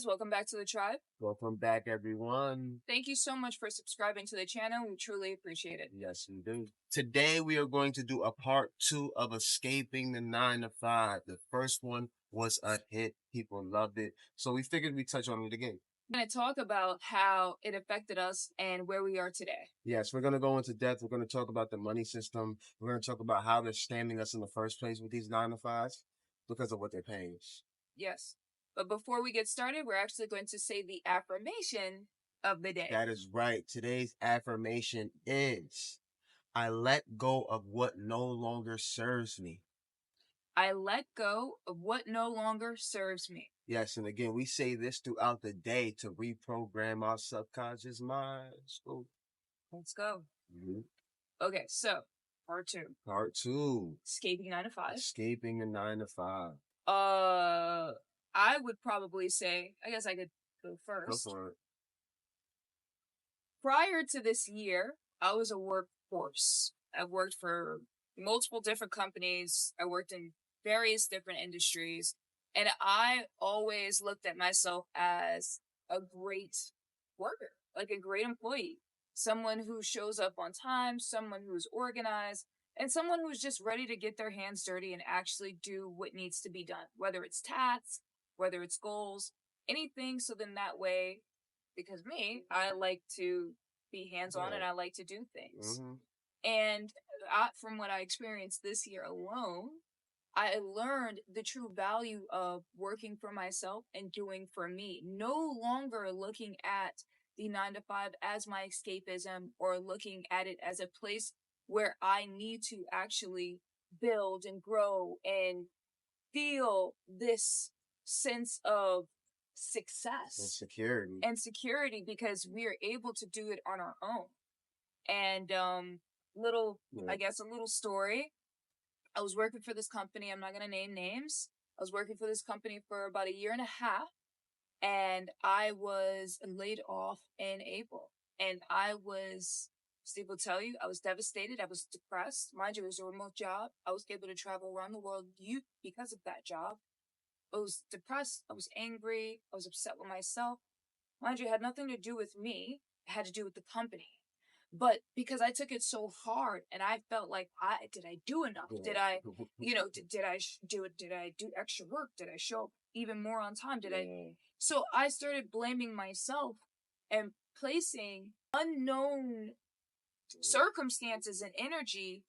guys, welcome back to the tribe. Welcome back, everyone. Thank you so much for subscribing to the channel. We truly appreciate it. Yes, we do. Today, we are going to do a part 2 of escaping the 9 to 5. The first one was a hit. People loved it. So we figured we'd touch on it again. We're going to talk about how it affected us and where we are today. Yes, we're going to go into depth. We're going to talk about the money system. We're going to talk about how they're scamming us in the first place with these 9 to 5s because of what they're paying us. Yes. But before we get started, we're actually going to say the affirmation of the day. That is right. Today's affirmation is, I let go of what no longer serves me. I let go of what no longer serves me. Yes, and again, we say this throughout the day to reprogram our subconscious mind. Let's go. Mm-hmm. Okay, so part 2. Part 2. Escaping 9 to 5. Escaping the 9 to 5. I would probably say, I guess I could go first. Go for it. Prior to this year, I was a workforce. I worked for multiple different companies. I worked in various different industries. And I always looked at myself as a great worker, like a great employee. Someone who shows up on time, someone who's organized, and someone who's just ready to get their hands dirty and actually do what needs to be done, whether it's tasks, whether it's goals, anything. So then that way, because I like to be hands-on and I like to do things. Mm-hmm. And from what I experienced this year alone, I learned the true value of working for myself and doing for me. No longer looking at the 9 to 5 as my escapism or looking at it as a place where I need to actually build and grow and feel this sense of success and security because we are able to do it on our own. And I guess a little story. I was working for this company. I'm not going to name names. I was working for this company for about a year and a half, and I was laid off in April. And Steve will tell you, I was devastated. I was depressed. Mind you, it was a remote job. I was able to travel around the world because of that job. I was depressed. I was angry. I was upset with myself. Mind you, it had nothing to do with me. It had to do with the company. But because I took it so hard and I felt like, did I do enough? Did I, did I do it? Did I do extra work? Did I show up even more on time? So I started blaming myself and placing unknown circumstances and energy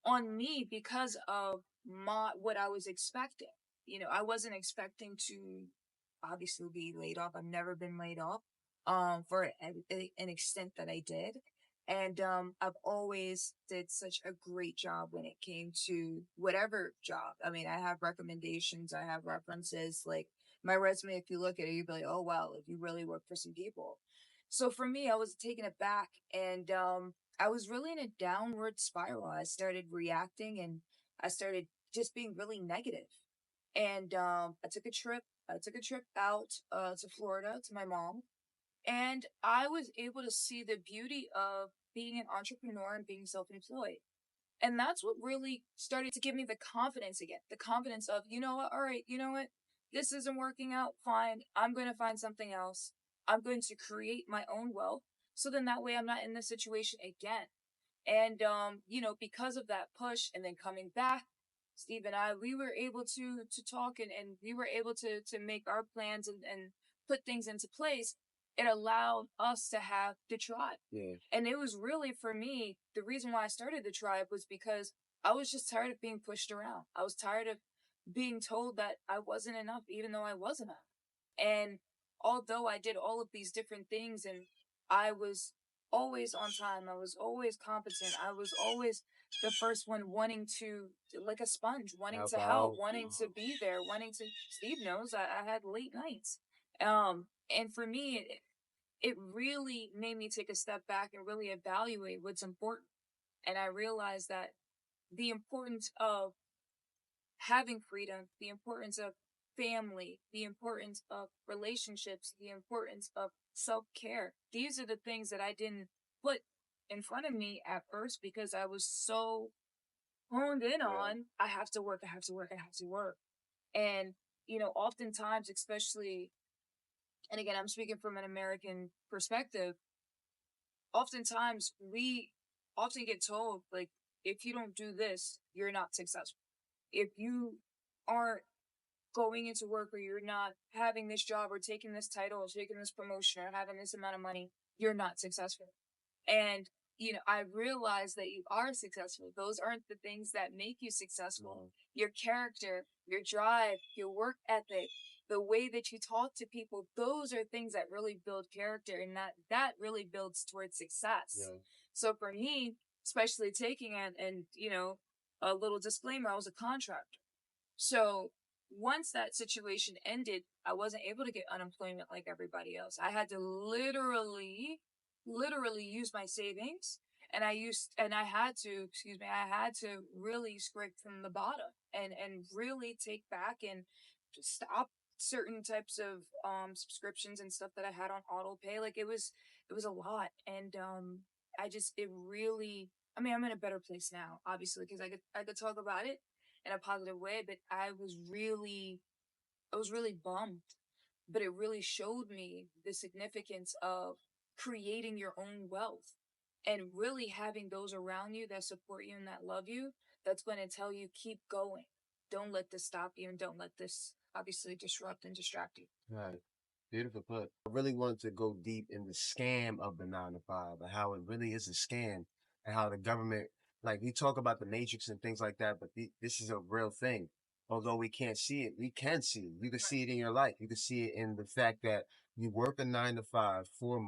on me because of what I was expecting. I wasn't expecting to obviously be laid off. I've never been laid off for an extent that I did. And I've always did such a great job when it came to whatever job. I mean, I have recommendations, I have references, like my resume, if you look at it, you'd be like, oh, wow, like you really work for some people. So for me, I was taken aback and I was really in a downward spiral. I started reacting and I started just being really negative. And I took a trip out to Florida to my mom. And I was able to see the beauty of being an entrepreneur and being self-employed. And that's what really started to give me the confidence again. The confidence of, you know what, all right, you know what, this isn't working out, fine. I'm going to find something else. I'm going to create my own wealth. So then that way I'm not in this situation again. And, because of that push and then coming back, Steve and I, we were able to talk and we were able to make our plans and put things into place. It allowed us to have the tribe. Yeah. And it was really, for me, the reason why I started the tribe was because I was just tired of being pushed around. I was tired of being told that I wasn't enough, even though I was enough. And although I did all of these different things and I was always on time, I was always competent, I was always the first one wanting to, like a sponge, wanting to help, wanting to be there, Steve knows I had late nights. And for me, it really made me take a step back and really evaluate what's important. And I realized that the importance of having freedom, the importance of family, the importance of relationships, the importance of self-care. These are the things that I didn't put in front of me at first because I was so honed in on, I have to work. And, oftentimes, especially and again, I'm speaking from an American perspective, oftentimes we often get told, like, if you don't do this, you're not successful. If you aren't going into work, or you're not having this job or taking this title or taking this promotion or having this amount of money, you're not successful. And, I realize that you are successful. Those aren't the things that make you successful. Your character, your drive, your work ethic, the way that you talk to people, those are things that really build character, and that really builds towards success. Yeah. So for me, especially taking it, and, a little disclaimer, I was a contractor. So once that situation ended, I wasn't able to get unemployment like everybody else. I had to literally use my savings, and I had to really scrape from the bottom, and really take back and just stop certain types of subscriptions and stuff that I had on auto pay. Like, it was a lot. And it really, I'm in a better place now, obviously, because I could talk about it in a positive way, but I was really bummed. But it really showed me the significance of creating your own wealth, and really having those around you that support you and that love you, that's going to tell you, keep going. Don't let this stop you, and don't let this obviously disrupt and distract you. Right. Beautiful put. I really wanted to go deep in the scam of the 9 to 5, and how it really is a scam, and how the government, like, we talk about the matrix and things like that, but this is a real thing. Although we can't see it, we can see it. You can see it in your life. You can see it in the fact that you work a 9 to 5 for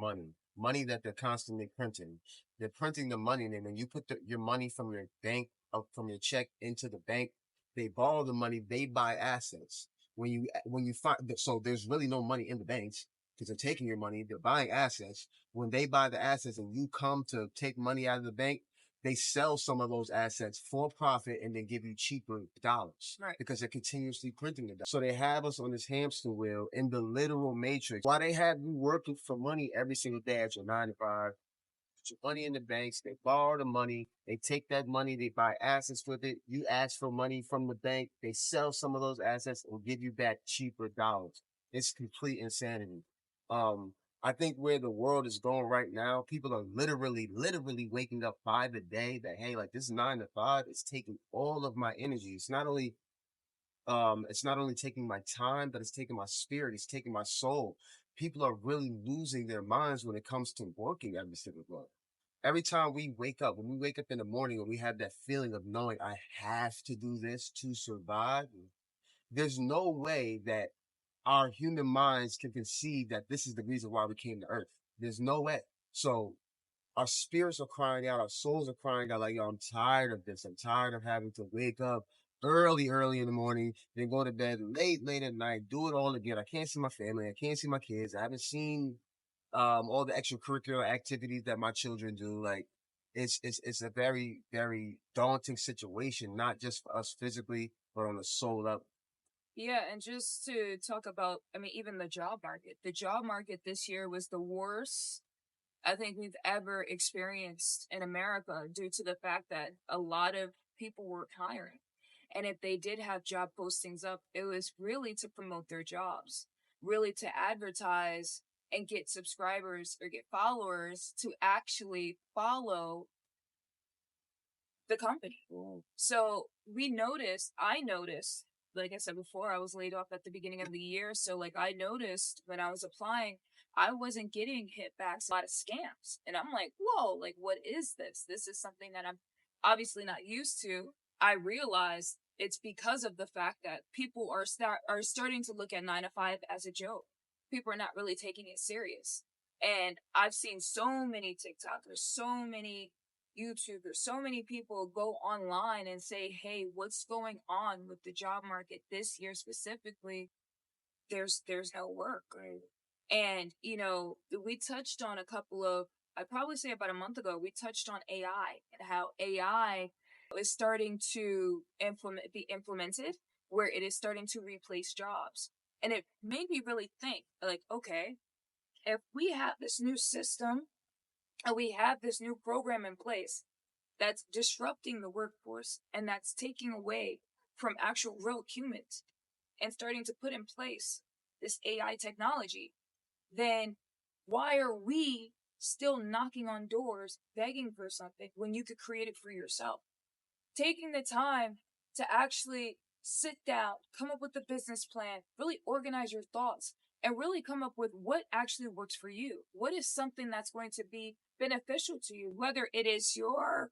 money that they're constantly printing. They're printing the money, and then when you put your money from your bank, from your check into the bank, they borrow the money, they buy assets. When you find that, so there's really no money in the banks, because they're taking your money, they're buying assets. When they buy the assets and you come to take money out of the bank, they sell some of those assets for profit and then give you cheaper dollars, Right. because they're continuously printing the dollars. So they have us on this hamster wheel in the literal matrix. Why they have you working for money every single day at your 9 to 5, put your money in the banks, they borrow the money, they take that money, they buy assets with it. You ask for money from the bank, they sell some of those assets and give you back cheaper dollars. It's complete insanity. I think where the world is going right now, people are literally waking up by the day that, hey, like, this 9 to 5 is taking all of my energy. It's not only taking my time, but it's taking my spirit, it's taking my soul. People are really losing their minds when it comes to working every single day. Every time when we wake up in the morning and we have that feeling of knowing I have to do this to survive, there's no way that our human minds can conceive that this is the reason why we came to earth. There's no way. So our spirits are crying out, our souls are crying out, like, yo, I'm tired of this. I'm tired of having to wake up early in the morning, then go to bed late at night, do it all again. I can't see my family. I can't see my kids. I haven't seen all the extracurricular activities that my children do. Like, it's a very, very daunting situation, not just for us physically, but on the soul level. Yeah, and just to talk about, even the job market. The job market this year was the worst I think we've ever experienced in America, due to the fact that a lot of people were hiring. And if they did have job postings up, it was really to promote their jobs, really to advertise and get subscribers or get followers to actually follow the company. So I noticed, like I said before, I was laid off at the beginning of the year. So, like, I noticed when I was applying, I wasn't getting hit back a lot of scams. And I'm like, whoa, like, what is this? This is something that I'm obviously not used to. I realized it's because of the fact that people are starting to look at 9 to 5 as a joke. People are not really taking it serious. And I've seen so many TikTokers, so many YouTubers, so many people go online and say, hey, what's going on with the job market this year specifically? There's no work. Right? And, we touched on I'd probably say about a month ago, we touched on AI and how AI is starting to be implemented, where it is starting to replace jobs. And it made me really think, like, okay, if we have this new system and we have this new program in place that's disrupting the workforce and that's taking away from actual real humans, and starting to put in place this AI technology, then why are we still knocking on doors begging for something when you could create it for yourself? Taking the time to actually sit down, come up with a business plan, really organize your thoughts, and really come up with what actually works for you. What is something that's going to be beneficial to you, whether it is your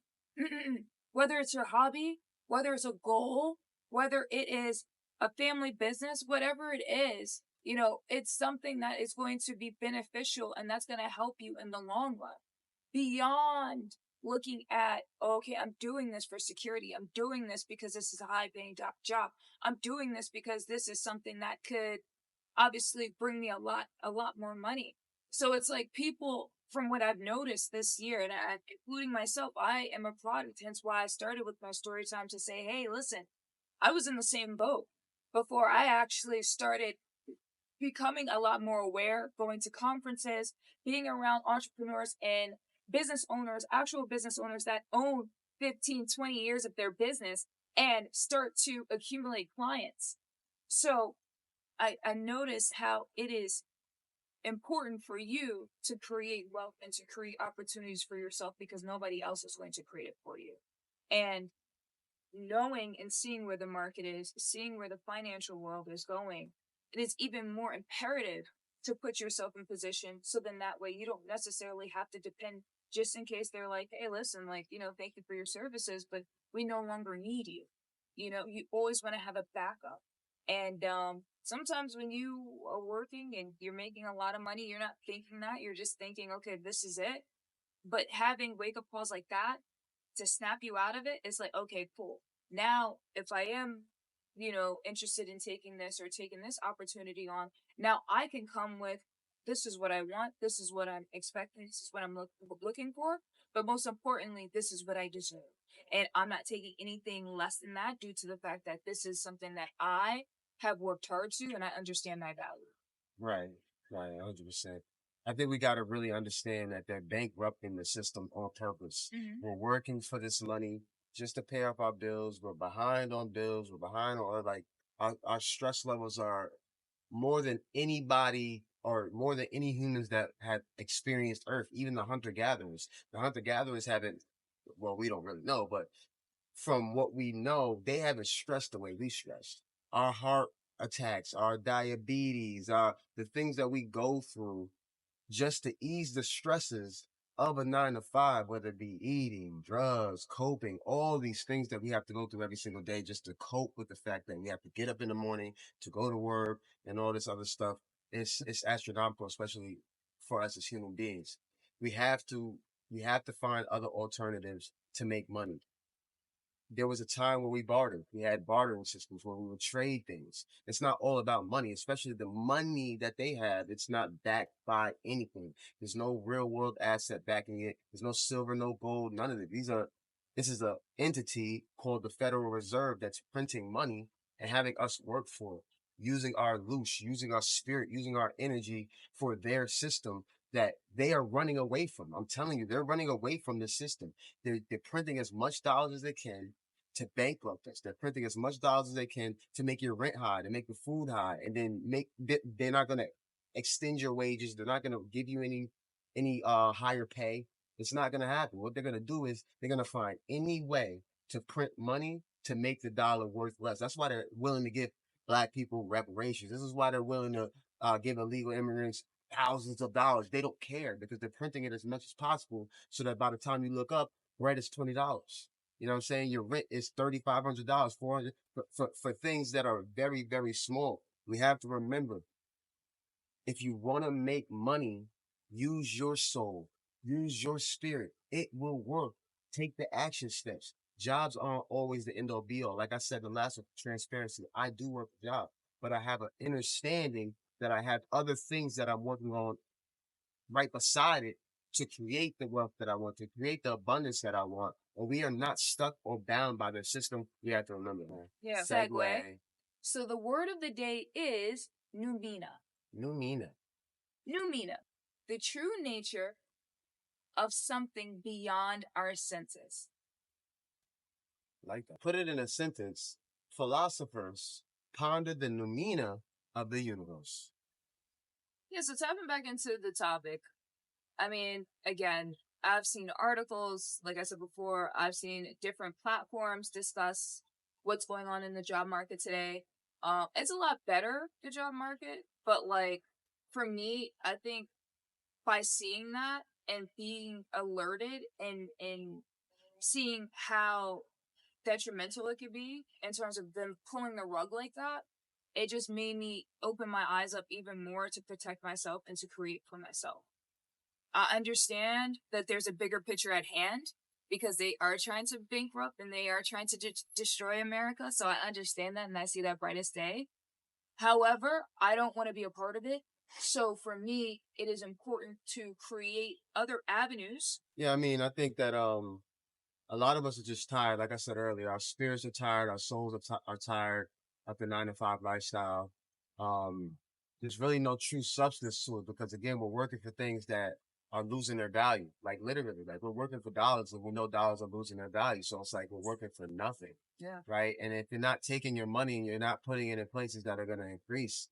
whether it's your hobby, whether it's a goal, whether it is a family business, whatever it is, it's something that is going to be beneficial and that's going to help you in the long run. Beyond looking at, okay, I'm doing this for security. I'm doing this because this is a high paying job. I'm doing this because this is something that could obviously bring me a lot more money. So it's like people, from what I've noticed this year, and including myself, I am a product. Hence why I started with my story time to say, hey, listen, I was in the same boat before I actually started becoming a lot more aware, going to conferences, being around entrepreneurs and business owners, actual business owners that own 15, 20 years of their business and start to accumulate clients. So I notice how it is important for you to create wealth and to create opportunities for yourself because nobody else is going to create it for you. And knowing and seeing where the market is, seeing where the financial world is going, it is even more imperative to put yourself in position so then that way you don't necessarily have to depend just in case they're like, hey, listen, thank you for your services, but we no longer need you. You always want to have a backup. And sometimes when you are working and you're making a lot of money, you're not thinking that. You're just thinking, okay, this is it. But having wake up calls like that to snap you out of it is like, okay, cool. Now, if I am, interested in taking this or taking this opportunity on, now I can come with, this is what I want. This is what I'm expecting. This is what I'm looking for. But most importantly, this is what I deserve. And I'm not taking anything less than that due to the fact that this is something that I have worked hard to and I understand my value. Right, right, 100%. I think we got to really understand that they're bankrupting the system on purpose. Mm-hmm. We're working for this money just to pay off our bills. We're behind on bills. We're behind on, like, our stress levels are more than anybody or more than any humans that have experienced Earth, even the hunter gatherers. The hunter gatherers haven't, well, we don't really know, but from what we know, they haven't stressed the way we stressed. Our heart attacks, our diabetes, the things that we go through just to ease the stresses of a 9 to 5, whether it be eating, drugs, coping, all these things that we have to go through every single day just to cope with the fact that we have to get up in the morning to go to work and all this other stuff. It's astronomical, especially for us as human beings. We have to we have to find other alternatives to make money. There was a time where we bartered. We had bartering systems where we would trade things. It's not all about money, especially the money that they have. It's not backed by anything. There's no real world asset backing it. There's no silver, no gold, none of it. This is a entity called the Federal Reserve that's printing money and having us work for it, using our loose, using our spirit, using our energy for their system that they are running away from. I'm telling you, they're running away from the system. They're printing as much dollars as they can to bankrupt us. They're printing as much dollars as they can to make your rent high, to make the food high, and then they're not going to extend your wages. They're not going to give you any higher pay. It's not going to happen. What they're going to do is they're going to find any way to print money to make the dollar worth less. That's why they're willing to give black people reparations. This is why they're willing to give illegal immigrants thousands of dollars. They don't care because they're printing it as much as possible so that by the time you look up, bread is $20. You know what I'm saying? Your rent is $3,500, 400 for things that are very, very small. We have to remember, if you want to make money, use your soul, use your spirit. It will work. Take the action steps. Jobs aren't always the end all be all. Like I said, the last of transparency, I do work a job, but I have an understanding that I have other things that I'm working on right beside it to create the wealth that I want, to create the abundance that I want. And we are not stuck or bound by the system. We have to remember that. Yeah, Segway. So the word of the day is Noumena. Noumena. Noumena, the true nature of something beyond our senses. Like that. Put it in a sentence. Philosophers ponder the noumena of the universe. Yeah, so tapping back into the topic, I mean, again, I've seen articles, like I said before, I've seen different platforms discuss what's going on in the job market today. It's a lot better, the job market, but like for me, I think by seeing that and being alerted and seeing how detrimental it could be in terms of them pulling the rug like that, it just made me open my eyes up even more to protect myself and to create for myself. I understand that there's a bigger picture at hand because they are trying to bankrupt and they are trying to destroy America. So I understand that and I see that brightest day. However, I don't want to be a part of it. So for me, it is important to create other avenues. Yeah, I mean, I think that a lot of us are just tired. Like I said earlier, our spirits are tired, our souls are tired of the 9 to 5 lifestyle. Um, there's really no true substance to it because again, we're working for things that are losing their value. Like literally, like we're working for dollars and we know dollars are losing their value. So it's like we're working for nothing. Yeah. Right. And if you're not taking your money and you're not putting it in places that are going to increase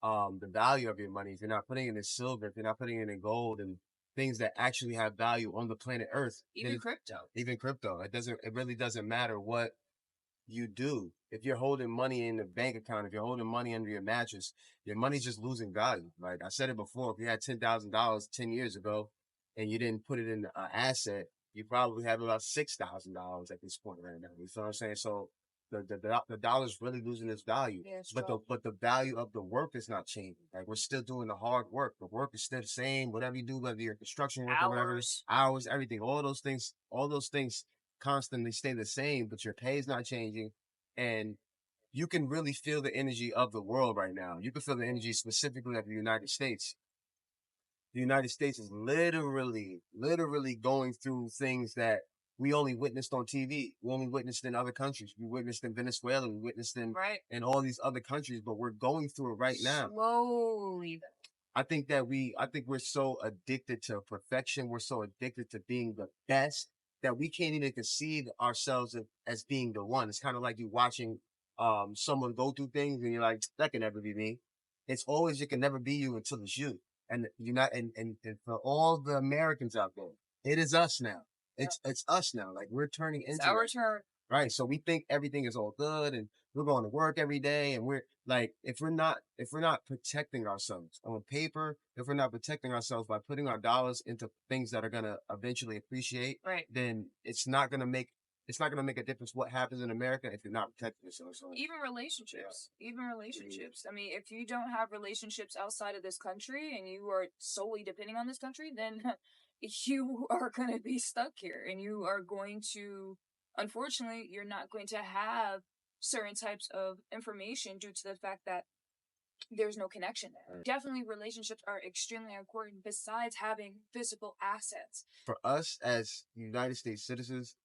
the value of your money, if you're not putting it in silver, if you're not putting it in gold and things that actually have value on the planet Earth, even crypto. Even crypto. It really doesn't matter what you do. If you're holding money in the bank account, if you're holding money under your mattress, your money's just losing value. Like I said it before, if you had $10,000 10 years ago and you didn't put it in an asset, you probably have about $6,000 at this point right now. You know what I'm saying? So the dollar's really losing its value. Yeah, but the value of the work is not changing. Like we're still doing the hard work. The work is still the same. Whatever you do, whether you're construction worker, whatever, hours, everything, all those things constantly stay the same, but your pay is not changing. And you can really feel the energy of the world right now. You can feel the energy specifically of the United States. The United States is literally going through things that we only witnessed on TV. We only witnessed in other countries. We witnessed in Venezuela. We witnessed in all these other countries, but we're going through it right now. Slowly. I think we're so addicted to perfection. We're so addicted to being the best that we can't even conceive ourselves as being the one. It's kind of like you watching someone go through things and you're like, that can never be me. It's always, it can never be you until it's you. And you're not, and for all the Americans out there, it is us now. It's us now. Like we're turning into it's our turn. Right. So we think everything is all good and we're going to work every day. And we're like, if we're not protecting ourselves on paper, if we're not protecting ourselves by putting our dollars into things that are going to eventually appreciate, right, then it's not going to make a difference what happens in America if you're not protecting yourself. So, even relationships. I mean, if you don't have relationships outside of this country and you are solely depending on this country, then you are going to be stuck here and you are going to, unfortunately, you're not going to have certain types of information due to the fact that there's no connection there. Right. Definitely relationships are extremely important besides having physical assets. For us as United States citizens,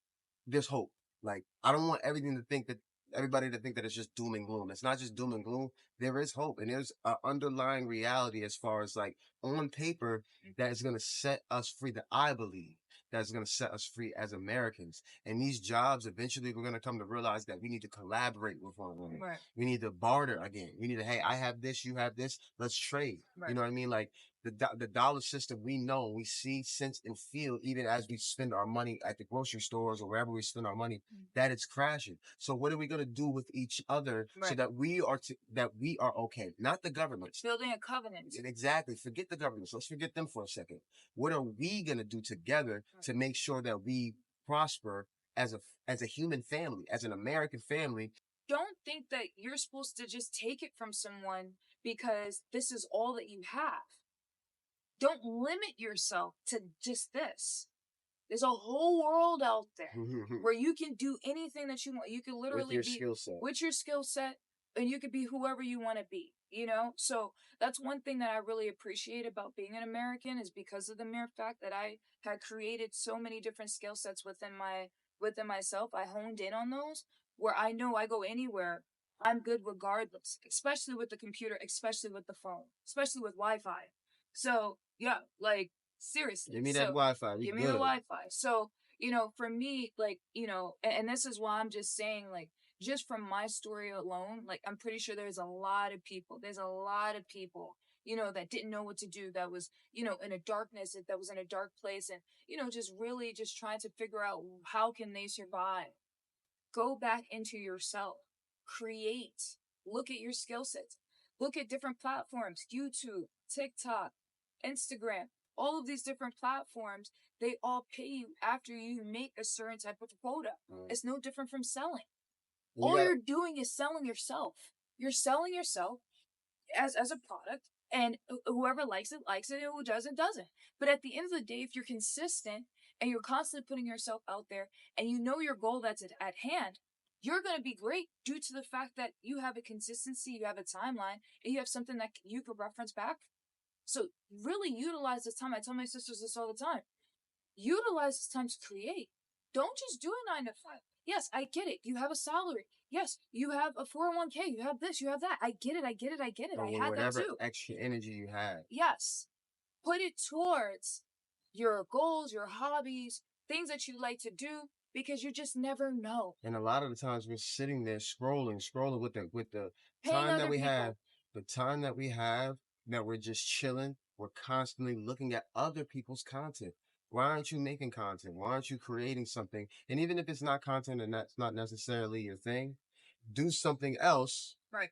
there's hope. Like, I don't want everybody to think that it's just doom and gloom. It's not just doom and gloom. There is hope and there's an underlying reality as far as like on paper that is going to set us free, that I believe that's going to set us free as Americans. And these jobs, eventually we're going to come to realize that we need to collaborate with one another. Right. We need to barter again. We need to, hey, I have this, you have this, let's trade. Right. You know what I mean? Like the dollar system we know, we see, sense, and feel even as we spend our money at the grocery stores or wherever we spend our money, that it's crashing. So what are we going to do with each other so that we are okay? Not the government. Building a covenant. Exactly. Forget the governments. Let's forget them for a second. What are we going to do together to make sure that we prosper as a human family, as an American family? Don't think that you're supposed to just take it from someone because this is all that you have. Don't limit yourself to just this. There's a whole world out there where you can do anything that you want. You can literally with your skill set, and you could be whoever you want to be, you know? So that's one thing that I really appreciate about being an American is because of the mere fact that I had created so many different skill sets within myself. I honed in on those where I know I go anywhere, I'm good regardless, especially with the computer, especially with the phone, especially with Wi-Fi. So yeah, like seriously. Give me that Wi-Fi. Give me the Wi-Fi. So, you know, for me, like, you know, and this is why I'm just saying, like, just from my story alone, like, I'm pretty sure there's a lot of people, that didn't know what to do, that was, in a darkness, that was in a dark place, and, just really just trying to figure out how can they survive. Go back into yourself, create, look at your skill sets, look at different platforms, YouTube, TikTok, Instagram, all of these different platforms, they all pay you after you make a certain type of quota. It's no different from selling. All you're doing is selling yourself. You're selling yourself as a product, and whoever likes it, and who doesn't. But at the end of the day, if you're consistent and you're constantly putting yourself out there and you know your goal that's at hand, you're going to be great due to the fact that you have a consistency, you have a timeline, and you have something that you could reference back. So really utilize this time. I tell my sisters this all the time. Utilize this time to create. Don't just do a 9 to 5. Yes, I get it. You have a salary. Yes, you have a 401k. You have this, you have that. I get it. I had that too. Whatever extra energy you have. Yes. Put it towards your goals, your hobbies, things that you like to do, because you just never know. And a lot of the times we're sitting there scrolling with the time that we have, that we're just chilling. We're constantly looking at other people's content. Why aren't you making content? Why aren't you creating something? And even if it's not content and that's not necessarily your thing, do something else. Right.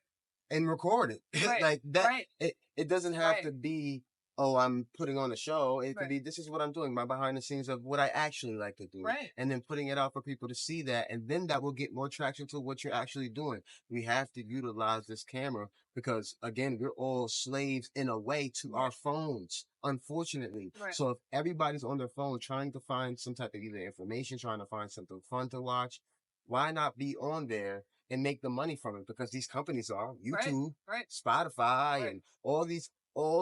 And record it. Right. Like that. Right. It doesn't have to be, oh, I'm putting on a show. It could be, this is what I'm doing, my behind the scenes of what I actually like to do. Right. And then putting it out for people to see that. And then that will get more traction to what you're actually doing. We have to utilize this camera because, again, we're all slaves in a way to our phones, unfortunately. Right. So if everybody's on their phone trying to find some type of either information, trying to find something fun to watch, why not be on there and make the money from it? Because these companies are YouTube, Spotify, and all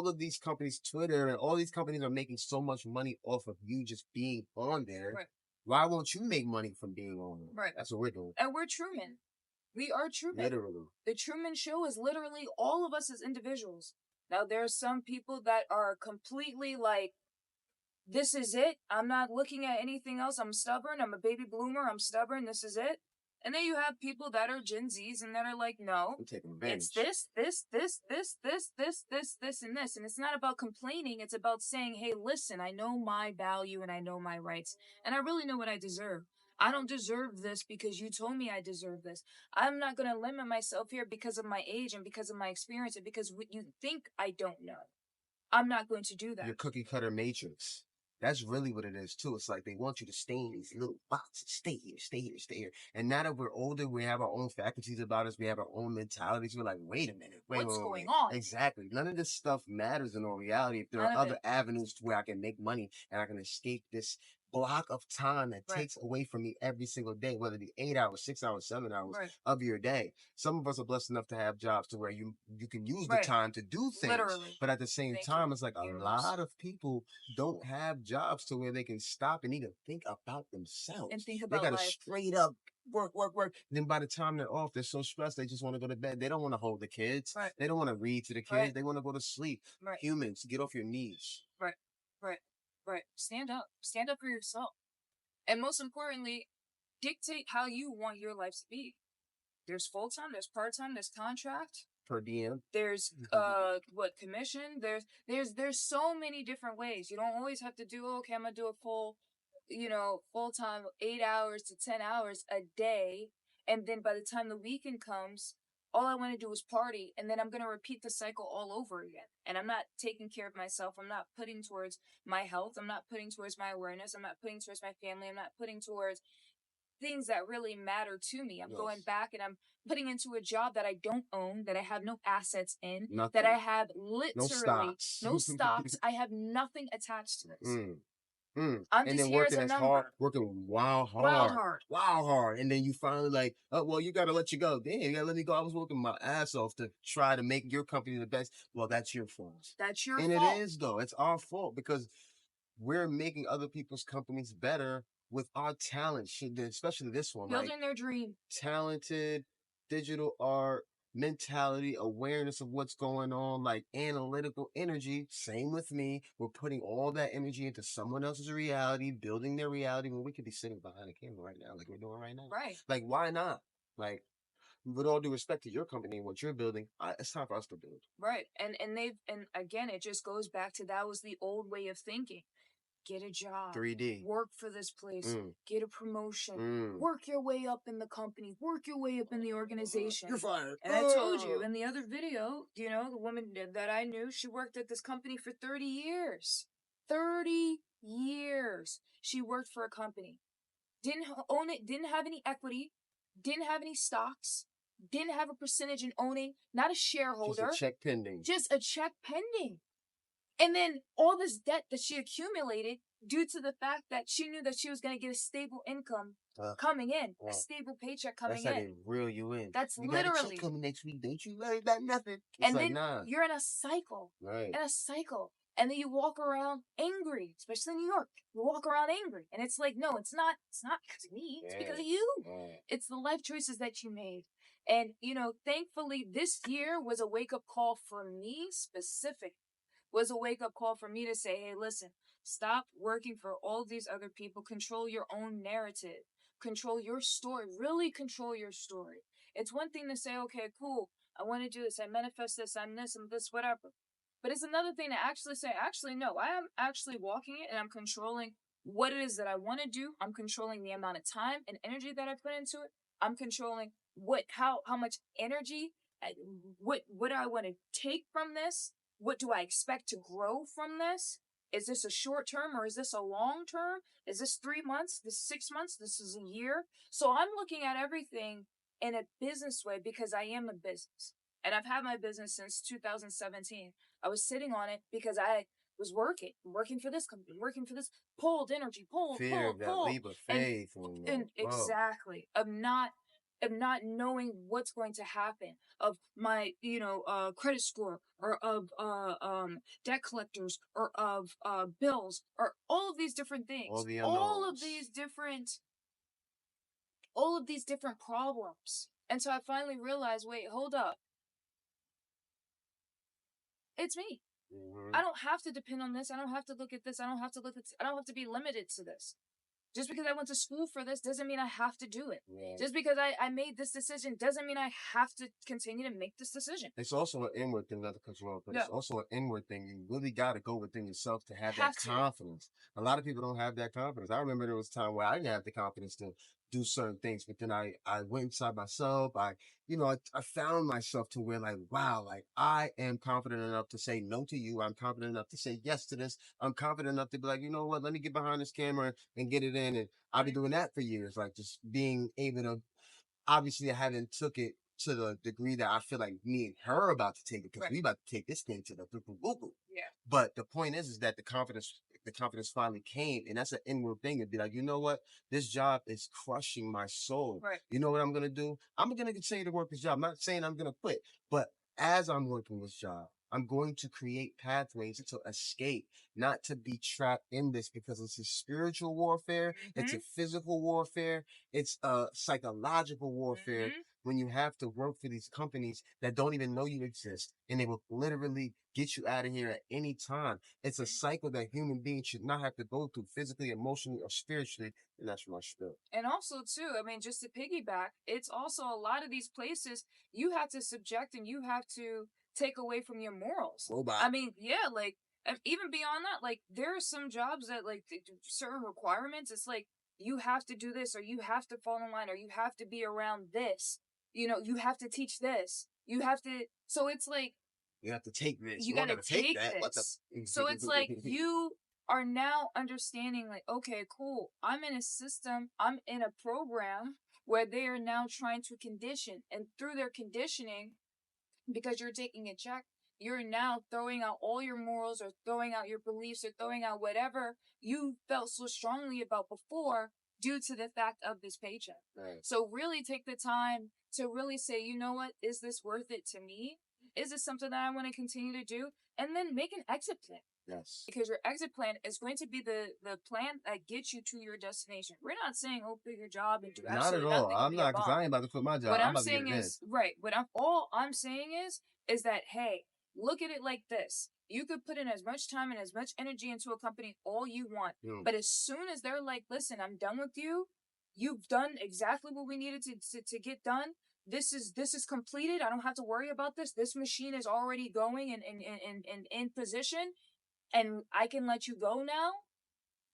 of these companies, Twitter, and all these companies are making so much money off of you just being on there. Right. Why won't you make money from being on there? Right. That's what we're doing. And we're Truman. We are Truman. Literally. The Truman Show is literally all of us as individuals. Now, there are some people that are completely like, this is it. I'm not looking at anything else. I'm stubborn. I'm a baby bloomer. I'm stubborn. This is it. And then you have people that are Gen Zs and that are like, no, it's this, and this. And it's not about complaining. It's about saying, hey, listen, I know my value and I know my rights. And I really know what I deserve. I don't deserve this because you told me I deserve this. I'm not going to limit myself here because of my age and because of my experience and because what you think I don't know. I'm not going to do that. Your cookie cutter matrix. That's really what it is too. It's like they want you to stay in these little boxes. Stay here, stay here, stay here. And now that we're older, we have our own faculties about us. We have our own mentalities. We're like, wait a minute. What's going on? Exactly. None of this stuff matters in all reality. If there are other avenues to where I can make money and I can escape this block of time that takes away from me every single day, whether it be 8 hours, 6 hours, 7 hours of your day. Some of us are blessed enough to have jobs to where you can use the time to do things. Literally. But at the same time, it's like a lot of people don't have jobs to where they can stop and even think about themselves. And think about they gotta life. Straight up work. And then by the time they're off, they're so stressed, they just want to go to bed. They don't want to hold the kids. Right. They don't want to read to the kids. They want to go to sleep. Humans, get off your knees. Right. Stand up. Stand up for yourself. And most importantly, dictate how you want your life to be. There's full-time, there's part-time, there's contract. Per diem. There's commission. There's so many different ways. You don't always have to do, okay, I'm gonna do a full-time 8 hours to 10 hours a day. And then by the time the weekend comes, all I want to do is party, and then I'm going to repeat the cycle all over again. And I'm not taking care of myself. I'm not putting towards my health. I'm not putting towards my awareness. I'm not putting towards my family. I'm not putting towards things that really matter to me. I'm going back and I'm putting into a job that I don't own, that I have no assets in, that I have literally no stocks. I have nothing attached to this. I'm and just then here working as a number. hard, working wild hard. And then you finally like, oh, well, you got to let you go. Damn, you got to let me go. I was working my ass off to try to make your company the best. Well, that's your fault. That's your fault. And it is, though. It's our fault because we're making other people's companies better with our talent, especially this one. Building their dream. Talented, digital art, mentality, awareness of what's going on, like analytical energy. Same with me. We're putting all that energy into someone else's reality, building their reality when we could be sitting behind a camera right now, like we're doing right now. Right. Like, why not? Like, with all due respect to your company and what you're building, it's time for us to build. Right. And again, it just goes back to that was the old way of thinking. Get a job, 3D. work for this place, get a promotion, work your way up in the company, work your way up in the organization. You're fired. And I told you in the other video, you know, the woman that I knew, she worked at this company for 30 years. 30 years. She worked for a company. Didn't own it, didn't have any equity, didn't have any stocks, didn't have a percentage in owning, not a shareholder. Just a check pending. Just a check pending. And then all this debt that she accumulated due to the fact that she knew that she was going to get a stable income coming in, a stable paycheck coming in. That's how they reel you in. That's you literally. Got a check coming next week. Don't you worry about nothing. It's and like, then nah. You're in a cycle. Right. In a cycle. And then you walk around angry, especially in New York. You walk around angry. And it's like, no, it's not because of me. It's because of you. It's the life choices that you made. And, you know, thankfully, this year was a wake-up call for me specific. Was a wake-up call for me to say, hey, listen, stop working for all these other people. Control your own narrative. Control your story. Really control your story. It's one thing to say, okay, cool, I want to do this. I manifest this. I'm this, whatever. But it's another thing to actually say, actually, no, I am actually walking it and I'm controlling what it is that I want to do. I'm controlling the amount of time and energy that I put into it. I'm controlling how much energy, what do I want to take from this? What do I expect to grow from this? Is this a short term or is this a long term? Is this 3 months? This 6 months? This is a year? So I'm looking at everything in a business way because I am a business. And I've had my business since 2017. I was sitting on it because I was working for this company, working for this, pulled energy, pulled. That leap of faith. And exactly. Of not knowing what's going to happen, of my, credit score, or of debt collectors, or of bills, or all of these different things. All of these different problems. And so I finally realized, wait, hold up. It's me. I don't have to depend on this. I don't have to look at this. I don't have to be limited to this. Just because I went to school for this doesn't mean I have to do it. Yeah. Just because I made this decision doesn't mean I have to continue to make this decision. It's also an inward thing, not to cut you off, but it's also an inward thing. You really got to go within yourself to have that confidence. A lot of people don't have that confidence. I remember there was a time where I didn't have the confidence to do certain things, but then I went inside myself. I found myself to where like, wow, like I am confident enough to say no to you. I'm confident enough to say yes to this. I'm confident enough to be like, you know what, let me get behind this camera and get it in. And I've been doing that for years, like just being able to, obviously I haven't took it to the degree that I feel like me and her about to take it because we about to take this thing to the boo-boo. Yeah. But the point is that the confidence finally came, and that's an inward thing to be like, you know what, this job is crushing my soul. Right. You know what I'm gonna do? I'm gonna continue to work this job. I'm not saying I'm gonna quit, but as I'm working this job, I'm going to create pathways to escape, not to be trapped in this, because it's a spiritual warfare, it's a physical warfare, it's a psychological warfare. When you have to work for these companies that don't even know you exist, and they will literally get you out of here at any time. It's a cycle that human beings should not have to go through physically, emotionally, or spiritually, and that's my spirit. And also, too, I mean, just to piggyback, it's also a lot of these places you have to subject and you have to take away from your morals. Robot. I mean, yeah, like, even beyond that, like, there are some jobs that, like, certain requirements, it's like, you have to do this, or you have to fall in line, or you have to be around this. You know, you have to teach this. You have to, so it's like, you have to take this. You gotta take that. This. So it's like, you are now understanding, like, okay, cool. I'm in a system, I'm in a program where they are now trying to condition, and through their conditioning, because you're taking a check, you're now throwing out all your morals, or throwing out your beliefs, or throwing out whatever you felt so strongly about before due to the fact of this paycheck. Right. So really take the time to really say, you know what, is this worth it to me? Is this something that I want to continue to do? And then make an exit plan. Yes. Because your exit plan is going to be the plan that gets you to your destination. We're not saying, oh, quit your job and do absolutely nothing. Not at all. I'm not, because I ain't about to quit my job. What I'm saying is, right, all I'm saying is that, hey, look at it like this. You could put in as much time and as much energy into a company all you want. But as soon as they're like, listen, I'm done with you, you've done exactly what we needed to get done, this is completed. I don't have to worry about this. This machine is already going and in position, and I can let you go now.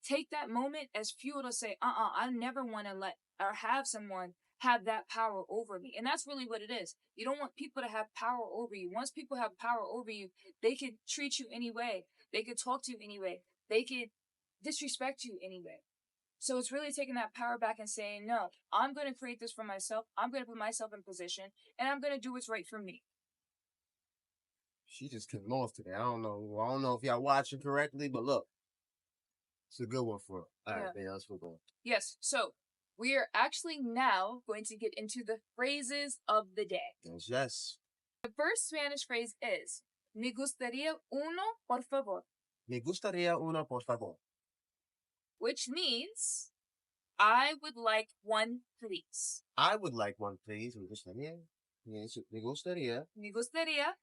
Take that moment as fuel to say, I never want to let or have someone have that power over me. And that's really what it is. You don't want people to have power over you. Once people have power over you, they can treat you any way. They could talk to you anyway. They could disrespect you anyway. So it's really taking that power back and saying, no, I'm going to create this for myself. I'm going to put myself in position, and I'm going to do what's right for me. She just came off today. I don't know if y'all watching correctly, but look, it's a good one for her. All right, yeah. Let's move on. Yes. So we are actually now going to get into the phrases of the day. Yes. The first Spanish phrase is, me gustaría uno, por favor. Me gustaría uno, por favor. Which means, I would like one, please. I would like one, please. Me gustaría. Yes, me gustaría. Me gustaría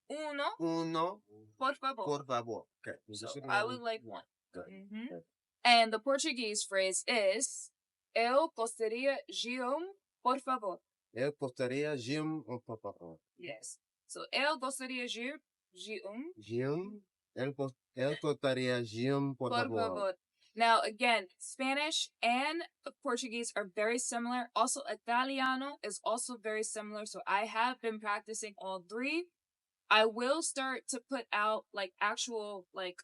uno, por favor. Por favor. Okay. So I would like one. Good. Mm-hmm. Good. And the Portuguese phrase is, eu gostaria de por favor. Eu gostaria de por favor. Yes. So, eu gostaria de Eu gostaria de por favor. Now, again, Spanish and Portuguese are very similar. Also, Italiano is also very similar. So, I have been practicing all three. I will start to put out, like, actual, like,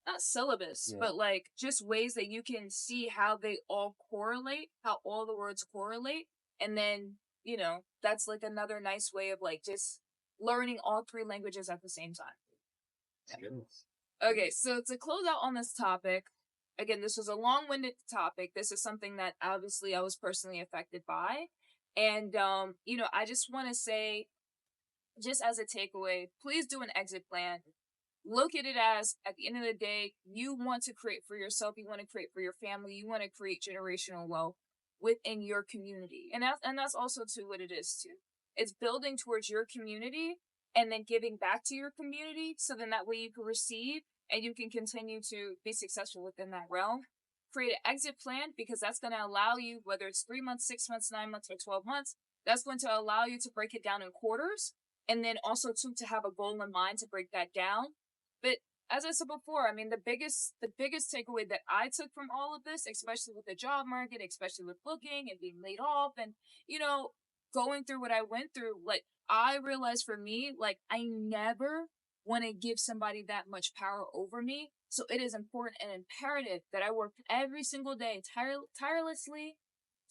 not syllabus, but, like, just ways that you can see how they all correlate, how all the words correlate. And then, you know, that's, like, another nice way of, like, just learning all three languages at the same time. Okay, so to close out on this topic, again, this was a long-winded topic. This is something that obviously I was personally affected by. And, you know, I just want to say, just as a takeaway, please do an exit plan. Look at it as, at the end of the day, you want to create for yourself, you want to create for your family, you want to create generational wealth within your community. And that's also too what it is too. It's building towards your community and then giving back to your community, so then that way you can receive and you can continue to be successful within that realm. Create an exit plan, because that's going to allow you, whether it's 3 months, 6 months, 9 months, or 12 months, that's going to allow you to break it down in quarters. And then also too, to have a goal in mind to break that down. But as I said before, I mean, the biggest takeaway that I took from all of this, especially with the job market, especially with looking and being laid off and, you know, going through what I went through, like, I realized for me, like, I never want to give somebody that much power over me. So it is important and imperative that I work every single day tirelessly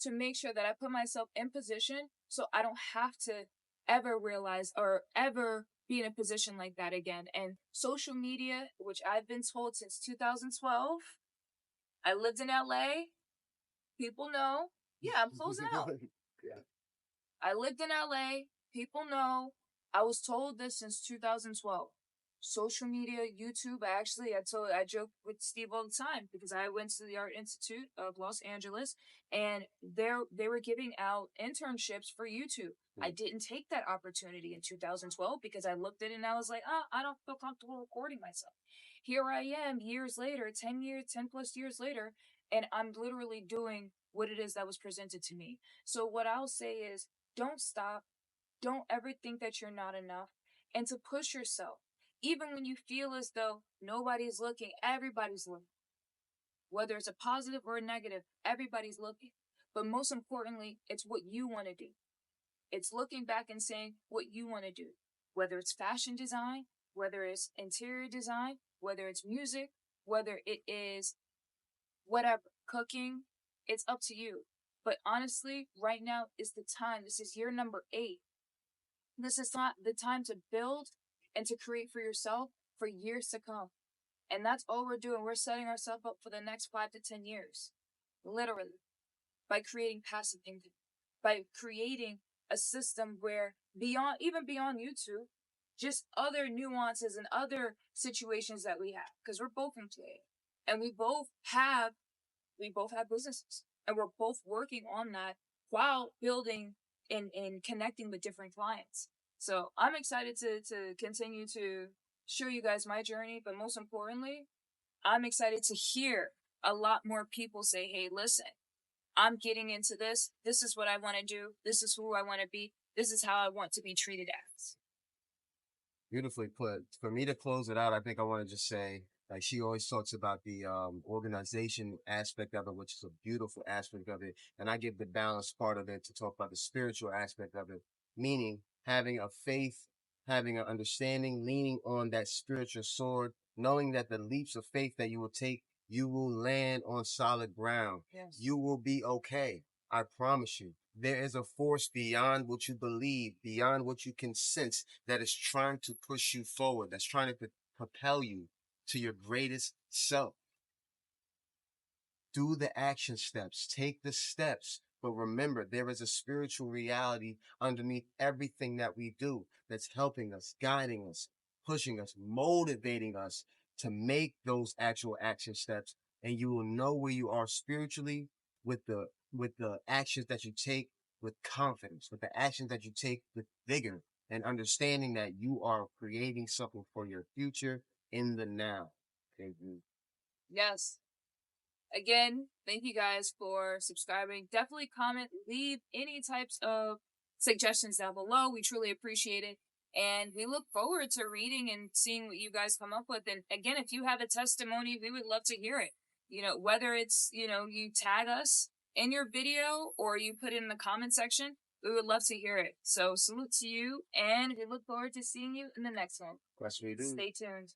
to make sure that I put myself in position so I don't have to ever realize or ever be in a position like that again. And social media, which I've been told since 2012, I lived in LA. People know. Yeah, I'm closing out. Yeah. I lived in LA. People know. I was told this since 2012. Social media, YouTube. I joke with Steve all the time, because I went to the Art Institute of Los Angeles, and they were giving out internships for YouTube. I didn't take that opportunity in 2012 because I looked at it and I was like, I don't feel comfortable recording myself. Here I am years later, 10 plus years later, and I'm literally doing what it is that was presented to me. So what I'll say is, don't stop. Don't ever think that you're not enough, and to push yourself. Even when you feel as though nobody's looking, everybody's looking. Whether it's a positive or a negative, everybody's looking. But most importantly, it's what you want to do. It's looking back and saying what you want to do. Whether it's fashion design, whether it's interior design, whether it's music, whether it is whatever, cooking, it's up to you. But honestly, right now is the time. This is year number 8. This is not the time to build and to create for yourself for years to come. And that's all we're doing. We're setting ourselves up for the next 5 to 10 years. Literally. By creating passive income. By creating a system where even beyond YouTube, just other nuances and other situations that we have. Because we're both employed. And we both have businesses. And we're both working on that while building and connecting with different clients. So I'm excited to continue to show you guys my journey, but most importantly, I'm excited to hear a lot more people say, hey, listen, I'm getting into this. This is what I want to do. This is who I want to be. This is how I want to be treated as. Beautifully put. For me to close it out, I think I want to just say, like she always talks about the organization aspect of it, which is a beautiful aspect of it. And I give the balanced part of it to talk about the spiritual aspect of it, meaning having a faith, having an understanding, leaning on that spiritual sword, knowing that the leaps of faith that you will take, you will land on solid ground. Yes. You will be okay. I promise you. There is a force beyond what you believe, beyond what you can sense, that is trying to push you forward, that's trying to propel you to your greatest self. Do the action steps, take the steps, but remember, there is a spiritual reality underneath everything that we do that's helping us, guiding us, pushing us, motivating us to make those actual action steps. And you will know where you are spiritually with the actions that you take with confidence, with the actions that you take with vigor, and understanding that you are creating something for your future in the now. Thank you. Yes. Again, thank you guys for subscribing. Definitely comment, leave any types of suggestions down below. We truly appreciate it. And we look forward to reading and seeing what you guys come up with. And again, if you have a testimony, we would love to hear it. Whether it's, you tag us in your video or you put it in the comment section, we would love to hear it. So salute to you, and we look forward to seeing you in the next one. Question you do. Stay tuned.